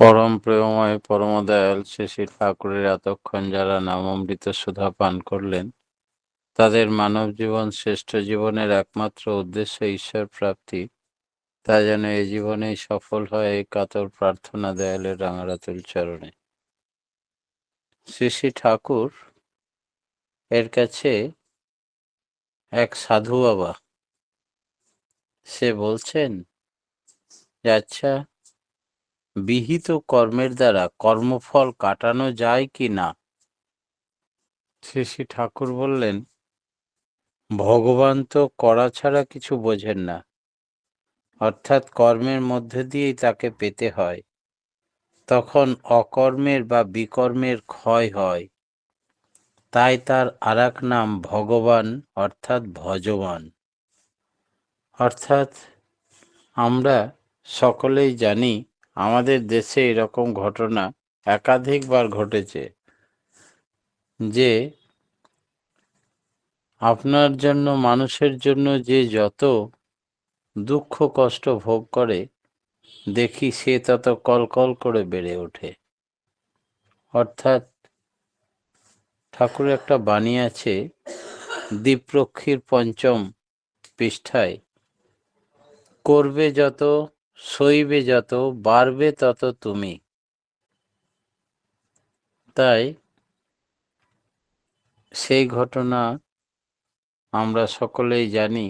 পরম প্রেমময় পরমদয়াল শ্রী শ্রী ঠাকুরের এতক্ষণ যারা নামামৃত সুধা পান করলেন, তাদের মানব জীবন শ্রেষ্ঠ জীবনের একমাত্র উদ্দেশ্য ঈশ্বর প্রাপ্তি, তা যেন এই জীবনেই সফল হয়, এই কাতর প্রার্থনা দয়ালের রাঙারাতুল চরণে। শ্রী শ্রী ঠাকুর এর কাছে এক সাধু বাবা, সে বলছেন যে আচ্ছা, বিহিত কর্মের দ্বারা কর্মফল কাটানো যায় কি না? শ্রী শ্রী ঠাকুর বললেন, ভগবান তো করা ছাড়া কিছু বোঝেন না, অর্থাৎ কর্মের মধ্যে দিয়েই তাকে পেতে হয়। তখন অকর্মের বা বিকর্মের ক্ষয় হয়, তাই তার আরেক নাম ভগবান, অর্থাৎ ভজবান। অর্থাৎ আমরা সকলেই জানি, আমাদের দেশে এরকম ঘটনা একাধিকবার ঘটেছে যে আপনার জন্য, মানুষের জন্য যে যত দুঃখ কষ্ট ভোগ করে, দেখি সে তত কলকল করে বেড়ে ওঠে। অর্থাৎ ঠাকুরের একটা বাণী আছে, দীপরক্ষীর পঞ্চম পৃষ্ঠায়, করবে যত সইবে যত, বাড়বে তত তুমি। তাই সেই ঘটনা আমরা সকলেই জানি,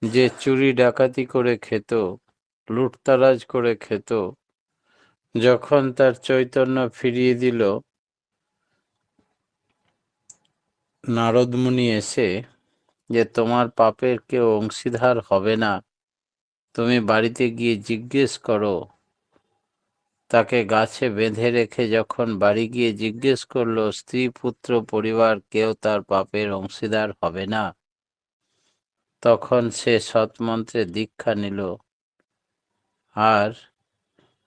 যে চুরি ডাকাতি করে খেত, লুটতারাজ করে খেত, যখন তার চৈতন্য ফিরিয়ে দিল, নারদমুনি এসে যে তোমার পাপের কেউ অংশীদার হবে না, তুমি বাড়িতে গিয়ে জিজ্ঞেস করো। তাকে গাছে বেঁধে রেখে যখন বাড়ি গিয়ে জিজ্ঞেস করলো, স্ত্রী পুত্র পরিবার কেউ তার পাপের অংশীদার হবে না, তখন সে সৎমন্ত্রে দীক্ষা নিল। আর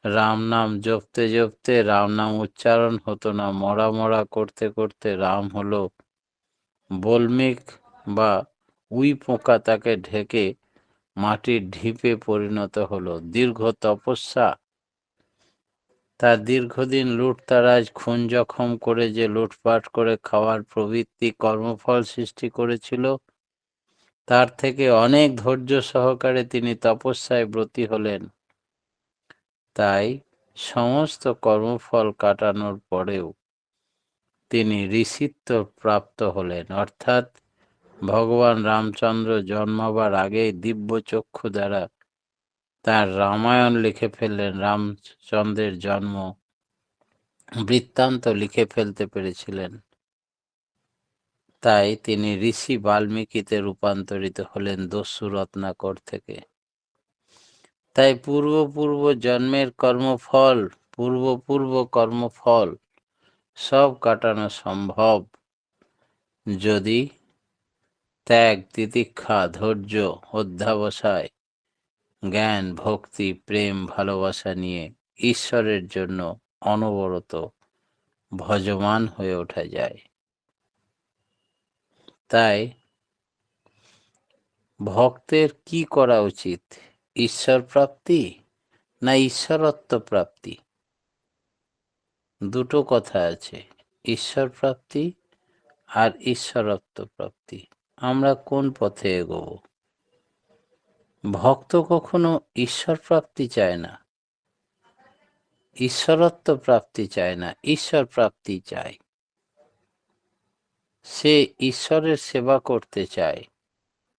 রাম নাম জপতে জপতে, রাম নাম উচ্চারণ হতো না, মরা মরা করতে করতে রাম হলো বল্মিক বা উই পোকা, তাকে ঢেকে মাটির ঢিপে পরিণত হলো। দীর্ঘ তপস্যা, তার দীর্ঘদিন লুটতারাজ খুন জখম করে যে লুটপাট করে খাওয়ার প্রবৃত্তি কর্মফল সৃষ্টি করেছিল, তার থেকে অনেক ধৈর্য সহকারে তিনি তপস্যায় ব্রতী হলেন। তাই সমস্ত কর্মফল কাটানোর পরেও তিনি ঋষিত্ব প্রাপ্ত হলেন। অর্থাৎ ভগবান রামচন্দ্র জন্মাবার আগেই দিব্য চক্ষু দ্বারা তার রামায়ণ লিখে ফেললেন, রামচন্দ্রের জন্ম বৃত্তান্ত লিখে ফেলতে পেরেছিলেন। তাই তিনি ঋষি বাল্মীকিতে রূপান্তরিত হলেন দস্যু রত্নাকর থেকে। তাই পূর্ব জন্মের কর্মফল, পূর্ব কর্মফল সব কাটানো সম্ভব, যদি ত্যাগ, তিতিক্ষা, ধৈর্য, অধ্যবসায়, জ্ঞান, ভক্তি, প্রেম, ভালোবাসা নিয়ে ঈশ্বরের জন্য অনবরত ভজমান হয়ে ওঠা যায়। তাই ভক্তের কি করা উচিত? ঈশ্বর প্রাপ্তি না ঈশ্বরত্ব প্রাপ্তি? দুটো কথা আছে, ঈশ্বর প্রাপ্তি আর ঈশ্বরত্ব প্রাপ্তি। আমরা কোন পথে এগোব? ভক্ত কখনো ঈশ্বর প্রাপ্তি চায় না, ঈশ্বরত্ব প্রাপ্তি চায় না, ঈশ্বর প্রাপ্তি চায়। সে ঈশ্বরের সেবা করতে চায়,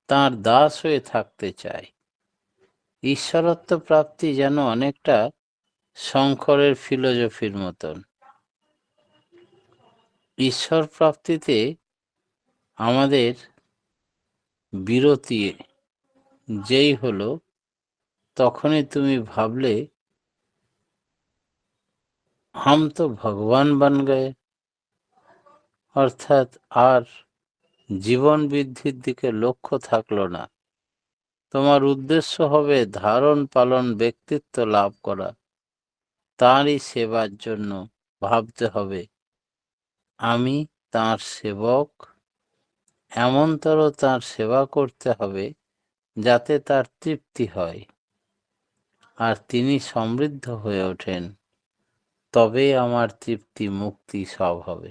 তার দাস হয়ে থাকতে চায়। ঈশ্বরত্ব প্রাপ্তি যেন অনেকটা শঙ্করের ফিলোজফির মতন। ঈশ্বর প্রাপ্তিতে আমাদের বিরতি যেই হলো, তখনই তুমি ভাবলে হাম তো ভগবান বন গয়ে। অর্থাৎ আর জীবন বৃদ্ধির দিকে লক্ষ্য থাকলো না। তোমার উদ্দেশ্য হবে ধারণ পালন ব্যক্তিত্ব লাভ করা, তাঁরই সেবার জন্য ভাবতে হবে আমি তাঁর সেবক, এমনতর তাঁর সেবা করতে হবে যাতে তার তৃপ্তি হয় আর তিনি সমৃদ্ধ হয়ে ওঠেন। তবেই আমার তৃপ্তি মুক্তি সব হবে।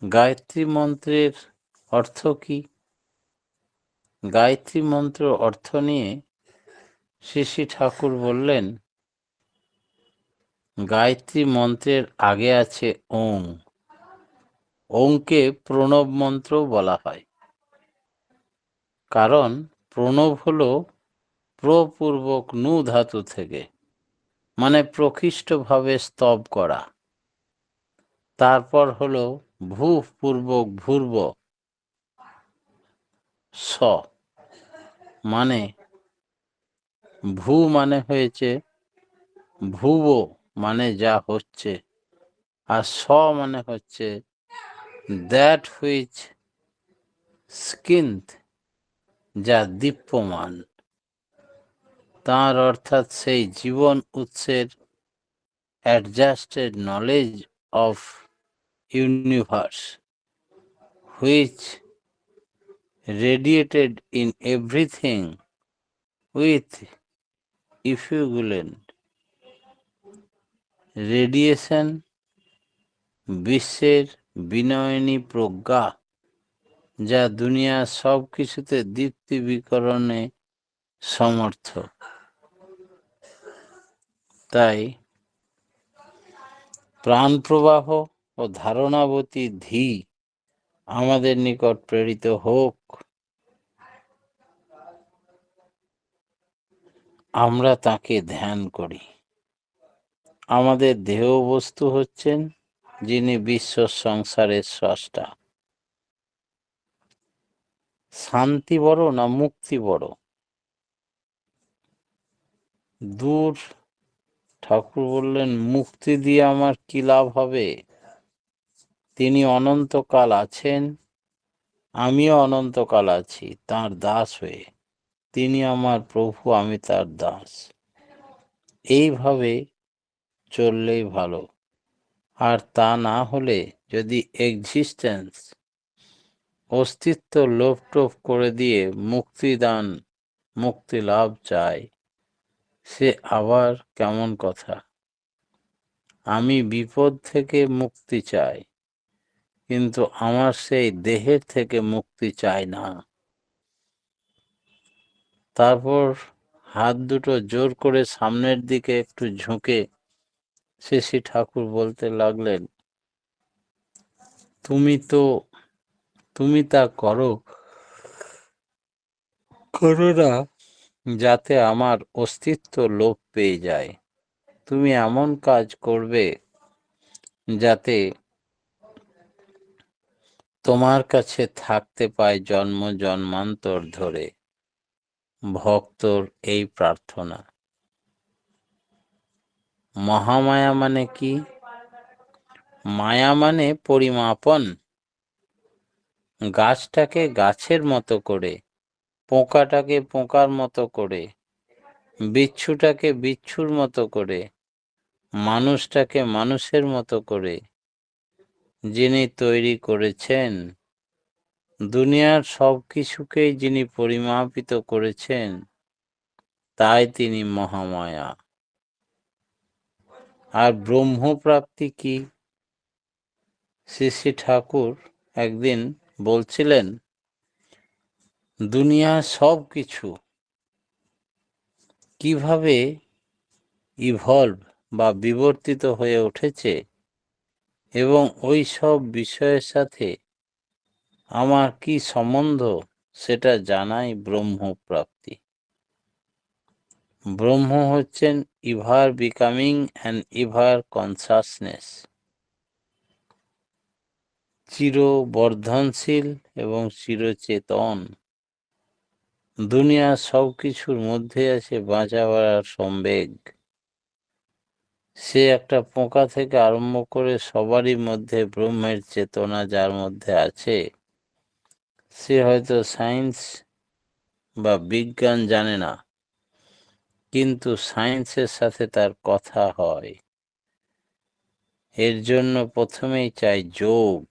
গায়ত্রী মন্ত্রের অর্থ কি? গায়ত্রী মন্ত্র অর্থ নিয়ে শ্রী শ্রী ঠাকুর বললেন, গায়ত্রী মন্ত্রের আগে আছে ওং। ওংকে প্রণব মন্ত্রও বলা হয়, কারণ প্রণব হলো প্রপূর্বক নু ধাতু থেকে, মানে প্রকৃষ্টভাবে স্তব করা। তারপর হলো ভূ পূর্বক ভূর্ব স, মানে ভূ মানে হয়েছে ভুব, মানে যা হচ্ছে, আর স মানে হচ্ছে দ্যাট হুইচ স্কিন্থ, যা দীপ্যমান। তাঁর অর্থাৎ সেই জীবন উৎসের adjusted knowledge of universe which radiated in everything with effulgent radiation, বিশ্বের বিনয়নী প্রজ্ঞা, যা দুনিয়ার সব কিছুতে দীপ্তি বিকরণে সমর্থ। তাই প্রাণপ্রবাহ ও ধারণাবতী ধী আমাদের নিকট প্রেরিত হোক। আমরা তাকে ধ্যান করি। আমাদের দেহ বস্তু হচ্ছেন যিনি বিশ্ব সংসারের স্রষ্টা। শান্তি বড় না মুক্তি বড়? দূর, ঠাকুর বললেন, মুক্তি দিয়ে আমার কি লাভ হবে? তিনি অনন্তকাল আছেন, আমিও অনন্তকাল আছি তাঁর দাস হয়ে। তিনি আমার প্রভু, আমি তার দাস। এইভাবে চললেই ভালো। আর তা না হলে যদি এক্সিস্টেন্স, অস্তিত্ব লোপটোপ করে দিয়ে মুক্তিদান, মুক্তি লাভ চায়, সে আবার কেমন কথা? আমি বিপদ থেকে মুক্তি চাই, কিন্তু আমার সেই দেহের থেকে মুক্তি চাই না। তারপর হাত দুটো জোর করে সামনের দিকে একটু ঝুঁকে শ্রী ঠাকুর বলতে লাগলেন, তুমি তা করো না যাতে আমার অস্তিত্ব লোপ পেয়ে যায়। তুমি এমন কাজ করবে যাতে তোমার কাছে থাকতে পায় জন্ম জন্মান্তর ধরে। ভক্তর এই প্রার্থনা। মহামায়া মানে কি? মায়া মানে পরিমাপন। গাছটাকে গাছের মতো করে, পোকাটাকে পোকার মতো করে, বিচ্ছুটাকে বিচ্ছুর মতো করে, মানুষটাকে মানুষের মতো করে যিনি তৈরি করেছেন, দুনিয়ার সব কিছুকেই যিনি পরিমাপিত করেছেন, তাই তিনি মহামায়া। আর ব্রহ্মপ্রাপ্তি কি? শ্রী ঠাকুর একদিন বলছিলেন, দুনিয়ার সব কিছু কিভাবে ইভলভ বা বিবর্তিত হয়ে উঠেছে এবং ওই সব বিষয়ের সাথে আমার কি সম্বন্ধ, সেটা জানাই ব্রহ্মপ্রাপ্তি। ব্রহ্ম হচ্ছেন ইভার বিকামিং অ্যান্ড ইভার কনসাসনেস, চির বর্ধনশীল এবং চিরচেতন। দুনিয়ার সব কিছুর মধ্যে আছে বাঁচা বাড়ার সম্বেগ। সে একটা পোকা থেকে আরম্ভ করে সবারই মধ্যে ব্রহ্মের চেতনা যার মধ্যে আছে, সে হয়তো সায়েন্স বা বিজ্ঞান জানে না, কিন্তু সায়েন্সের সাথে তার কথা হয়। এর জন্য প্রথমেই চাই যোগ।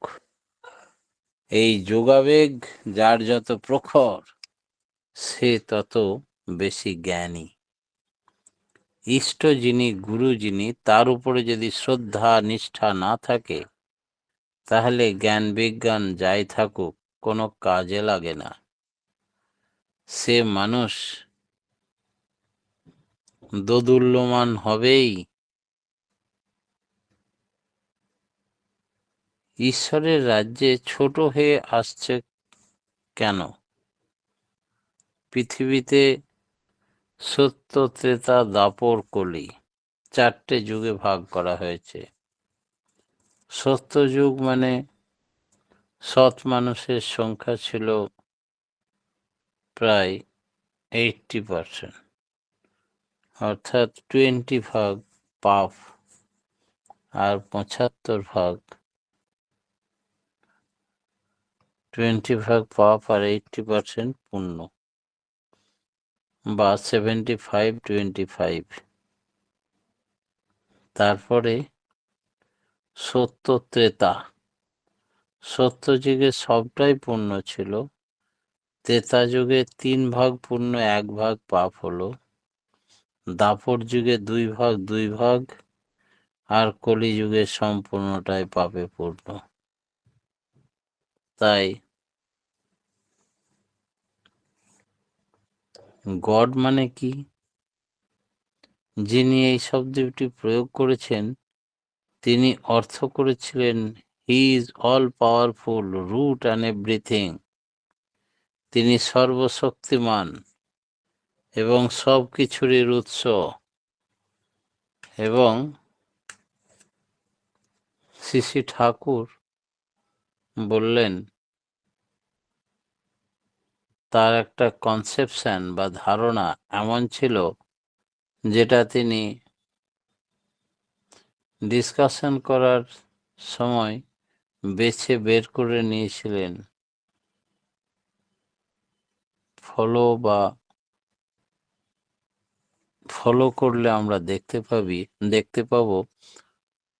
এই যোগাবেগ যার যত প্রখর, সে তত বেশি জ্ঞানী। ইষ্ট যিনি, গুরু যিনি, তার উপরে যদি শ্রদ্ধা নিষ্ঠা না থাকে, তাহলে জ্ঞান বিজ্ঞান যাই থাকুক কোনো কাজে লাগে না। সে মানুষ দোদুল্যমান হবেই। ঈশ্বরের রাজ্যে ছোট হয়ে আসছে কেন? পৃথিবীতে সত্য, ত্রেতা, দাপর, কলি 4টে যুগে ভাগ করা হয়েছে। সত্যযুগ মানে সৎ মানুষের সংখ্যা ছিল প্রায় 80%, অর্থাৎ 20 ভাগ পাপ আর 20 ভাগ পাপ আর 80% পুণ্য, বা 75-25। তারপরে সত্য, ত্রেতা। সত্যযুগে সবটাই পুণ্য ছিল। ত্রেতা যুগে 3 ভাগ পুণ্য 1 ভাগ পাপ হলো। দাপর যুগে 2 ভাগ 2 ভাগ, আর কলিযুগে সম্পূর্ণটাই পাপে পূর্ণ। তাই গড মানে কি? যিনি এই শব্দটি প্রয়োগ করেছেন তিনি অর্থ করেছিলেন he is all powerful, root and everything. তিনি সর্বশক্তিমান এবং সব কিছুরই উৎস। এবং শ্রী ঠাকুর বললেন তার একটা কনসেপশন বা ধারণা এমন ছিল যেটা তিনি ডিসকাশন করার সময় বেছে বের করে নিয়েছিলেন। ফলো করলে আমরা দেখতে পাবো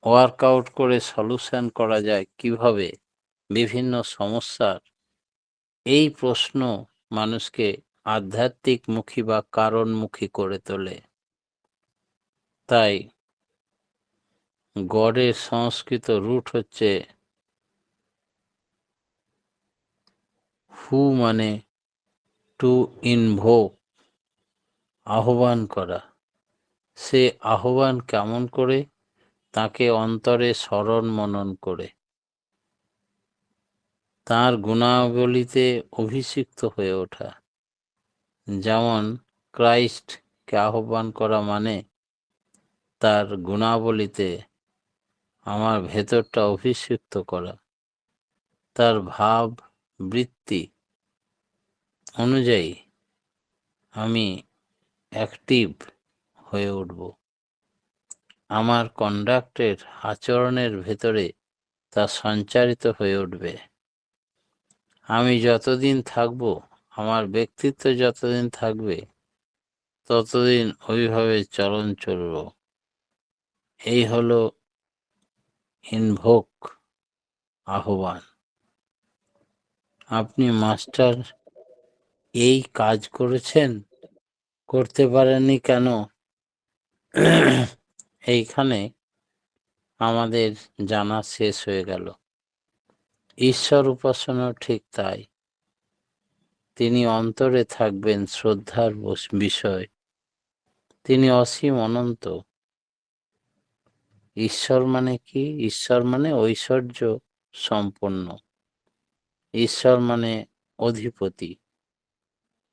ওয়ার্কআউট করে সলিউশন করা যায় কিভাবে। বিভিন্ন সমস্যার এই প্রশ্ন মানুষকে আধ্যাত্মিকমুখী বা কারণমুখী করে তোলে। তাই গডের সংস্কৃত রুট হচ্ছে হু, মানে টু ইনভোক, আহ্বান করা। সে আহ্বান কেমন করে? তাকে অন্তরে স্মরণ মনন করে, তার গুণাবলীতে অভিষিক্ত হয়ে ওঠা। যেমন ক্রাইস্টকে আহ্বান করা মানে তার গুণাবলীতে আমার ভেতরটা অভিষিক্ত করা, তার ভাব বৃত্তি অনুযায়ী আমি অ্যাক্টিভ হয়ে উঠব। আমার কন্ডাক্টের আচরণের ভেতরে তা সঞ্চারিত হয়ে উঠবে। আমি যতদিন থাকব, আমার ব্যক্তিত্ব যতদিন থাকবে, ততদিন ওইভাবে চলন চলব। এই হলো ইনভোক, আহ্বান। আপনি মাস্টার এই কাজ করেছেন, করতে পারেননি কেন? এইখানে আমাদের জানা শেষ হয়ে গেল। ঈশ্বর উপাসনা ঠিক তাই। তিনি অন্তরে থাকবেন শ্রদ্ধার বিষয়। তিনি অসীম অনন্ত। ঈশ্বর মানে কি? ঈশ্বর মানে ঐশ্বর্য সম্পন্ন। ঈশ্বর মানে অধিপতি।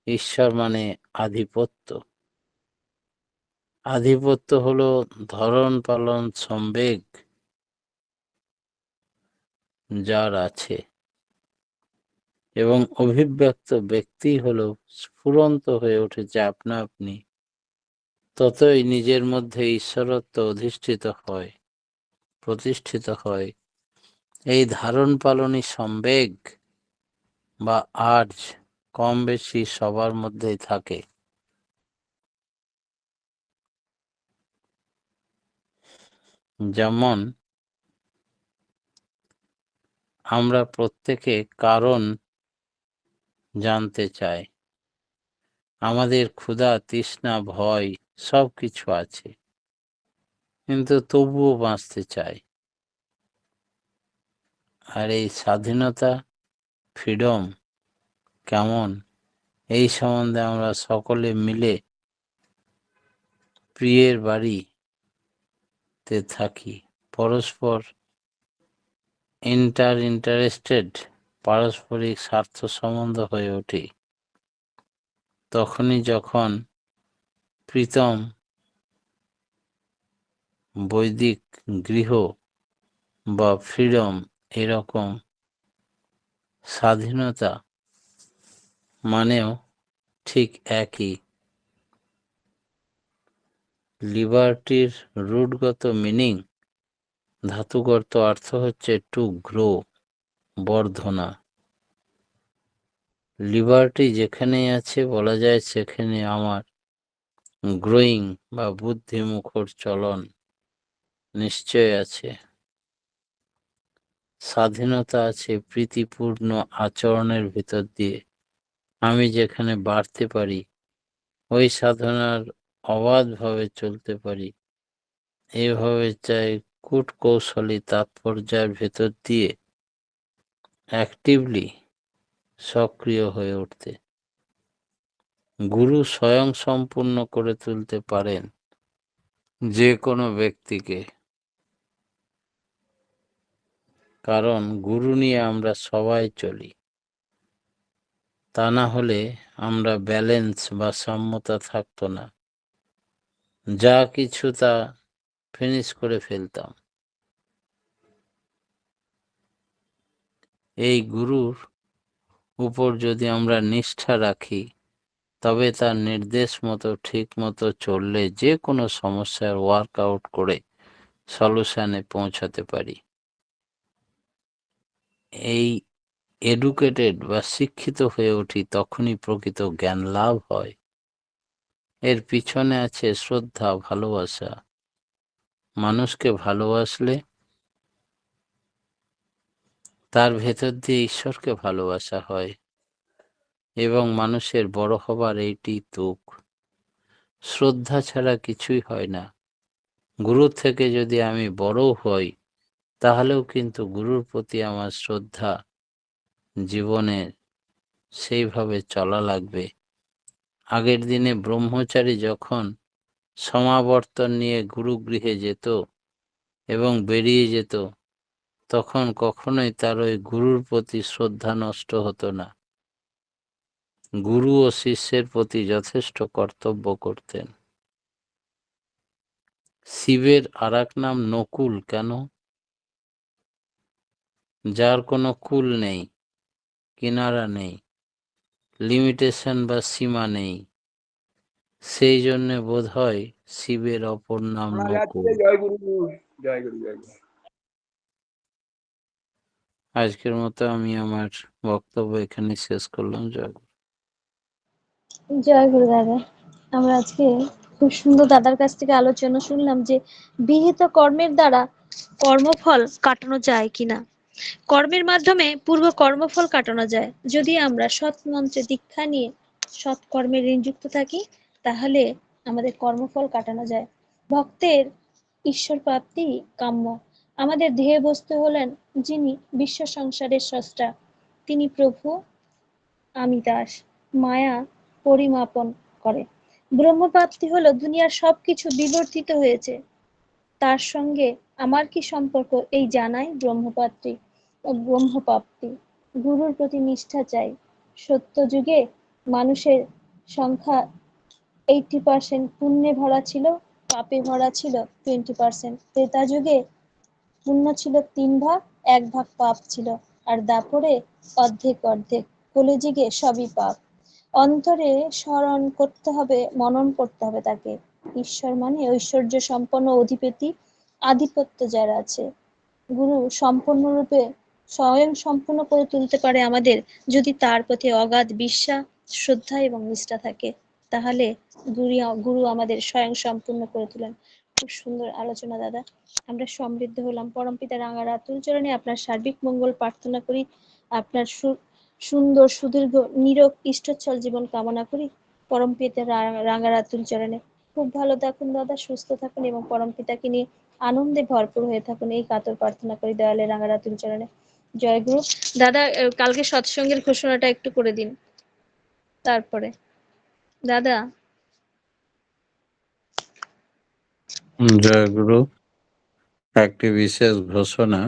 ঈশ্বর মানে আধিপত্য। আধিপত্য হলো ধরন পালন সম্বেগ যার আছে, এবং অভিব্যক্ত ব্যক্তি হলো স্ফুরন্ত হয়ে উঠেছে আপনা আপনি। ততই নিজের মধ্যে ঈশ্বরত্ব প্রতিষ্ঠিত হয়। এই ধারণ পালনই সম্বেগ বা আর্জ কম বেশি সবার মধ্যেই থাকে। যেমন আমরা প্রত্যেকে কারণ জানতে চাই। আমাদের ক্ষুধা, তৃষ্ণা, ভয় সব কিছু আছে, কিন্তু তবুও বাঁচতে চায়। আর এই স্বাধীনতা, ফ্রিডম কেমন, এই সম্বন্ধে আমরা সকলে মিলে প্রিয়ের বাড়িতে থাকি, পরস্পর ইন্টারেস্টেড, পারস্পরিক স্বার্থ সম্বন্ধ হয়ে ওঠে। তখনই যখন প্রীতম বৈদিক গৃহ বা ফ্রিডম, এরকম স্বাধীনতা মানেও ঠিক একই। লিবার্টির রুটগত মিনিং, ধাতুগত অর্থ হচ্ছে টু গ্রো, বর্ধনা। লিবার্টি যেখানেই আছে বলা যায় সেখানে আমার গ্রোয়িং বা বুদ্ধিমুখর চলন নিশ্চয় আছে। স্বাধীনতা আছে প্রীতিপূর্ণ আচরণের ভিতর দিয়ে। আমি যেখানে বাড়তে পারি, ওই সাধনার অবাধভাবে চলতে পারি, এইভাবে চাই কূটকৌশলী তাৎপর্যের ভেতর দিয়ে অ্যাক্টিভলি সক্রিয় হয়ে উঠতে। গুরু স্বয়ং সম্পূর্ণ করে তুলতে পারেন যে কোনো ব্যক্তিকে, কারণ গুরু নিয়ে আমরা সবাই চলি। তা না হলে আমরা ব্যালেন্স বা সাম্যতা থাকতো না, যা কিছু তা ফিনিশ করে ফেলতাম। এই গুরুর উপর যদি আমরা নিষ্ঠা রাখি, তবে তার নির্দেশ মতো ঠিক মতো চললে যে কোনো সমস্যার ওয়ার্কআউট করে সলিউশনে পৌঁছাতে পারি। এই এডুকেটেড বা শিক্ষিত হয়ে উঠি, তখনই প্রকৃত জ্ঞান লাভ হয়। এর পিছনে আছে শ্রদ্ধা, ভালোবাসা। মানুষকে ভালোবাসলে তার ভেতর দিয়ে ঈশ্বরকে ভালোবাসা হয়, এবং মানুষের বড় হবার এইটি তুক। শ্রদ্ধা ছাড়া কিছুই হয় না। গুরুর থেকে যদি আমি বড় হই, তাহলেও কিন্তু গুরুর প্রতি আমার শ্রদ্ধা জীবনে সেইভাবে চলা লাগবে। আগের দিনে ব্রহ্মচারী যখন সমাবর্তন নিয়ে গুরুগৃহে যেত এবং বেরিয়ে যেত, তখন কখনোই তার ওই গুরুর প্রতি শ্রদ্ধা নষ্ট হতো না। গুরু ও শিষ্যের প্রতি যথেষ্ট কর্তব্য করতেন। শিবের আরেক নাম নকুল কেন? যার কোনো কুল নেই, কিনারা নেই, লিমিটেশন বা সীমা নেই, সেই জন্য বোধ হয় শিবের অপর নাম নকুল। জয় গুরু, জয় গুরু, জয় গুরু। আজকের মতো আমি আমার বক্তব্য এখানে শেষ করলাম। জয় গুরু। জয় গুরু দাদা। আমরা আজকে খুব সুন্দর দাদার কাছ থেকে আলোচনা শুনলাম যে বিহিত কর্মের দ্বারা কর্মফল কাটানো যায় কিনা। কর্মের মাধ্যমে পূর্ব কর্মফল কাটানো যায়। যদি আমরা সৎ মন্ত্রে দীক্ষা নিয়ে সৎ কর্মে নিযুক্ত থাকি, তাহলে আমাদের কর্মফল কাটানো যায়। ভক্তের ঈশ্বর প্রাপ্তি কাম্য। আমাদের ধ্যেয় বস্তু হলেন যিনি বিশ্ব সংসারের স্রষ্টা, তিনি প্রভু, আমি দাস। মায়া পরিমাপন করে। ব্রহ্মপ্রাপ্তি হলো দুনিয়ার সবকিছু বিবর্তিত হয়েছে, তার সঙ্গে আমার কি সম্পর্ক, এই জানাই ব্রহ্মপ্রাপ্তি ও ব্রহ্মপ্রাপ্তি। গুরুর প্রতি নিষ্ঠা চাই। সত্য যুগে মানুষের সংখ্যা 80% পুণ্যে ভরা ছিল, পাপে ভরা ছিল 20%। ত্রেতা যুগে পুণ্য ছিল 3 ভাগ, 1 ভাগ পাপ ছিল, আর দাপরে অর্ধেক অর্ধেক। কলিযুগে সবই পাপ। অন্তরে স্মরণ করতে হবে, মনন করতে হবে তাকে। ঈশ্বর মানে ঐশ্বর্য সম্পন্ন অধিপতি, আধিপত্য যার আছে। গুরু সম্পূর্ণরূপে স্বয়ং সম্পূর্ণ করে তুলতে পারে আমাদের, যদি তার প্রতি অগাধ বিশ্বাস, শ্রদ্ধা এবং নিষ্ঠা থাকে। তাহলে গুরু আমাদের স্বয়ং সম্পূর্ণ করে তোলেন। খুব সুন্দর আলোচনা দাদা। আমরা সমৃদ্ধ হলাম। পরমপিতা রাঙা রাতুল চরণে আপনার সার্বিক মঙ্গল প্রার্থনা করি। আপনার সুন্দর সুদীর্ঘ নিরোগ ইষ্টচ্ছল জীবন কামনা করি। পরমপিতা রাঙা রাতুল চরণে। খুব ভালো থাকুন দাদা, সুস্থ থাকুন এবং পরম পিতাকে নিয়ে আনন্দে ভরপুর হয়ে থাকুন, এই কাতর প্রার্থনা করি দয়ালে রাঙারাতুল চরণে। জয় গুরু। দাদা কালকে সৎসঙ্গের ঘোষণাটা একটু করে দিন তারপরে। দাদা জয়গুরু। একটি বিশেষ ঘোষণা।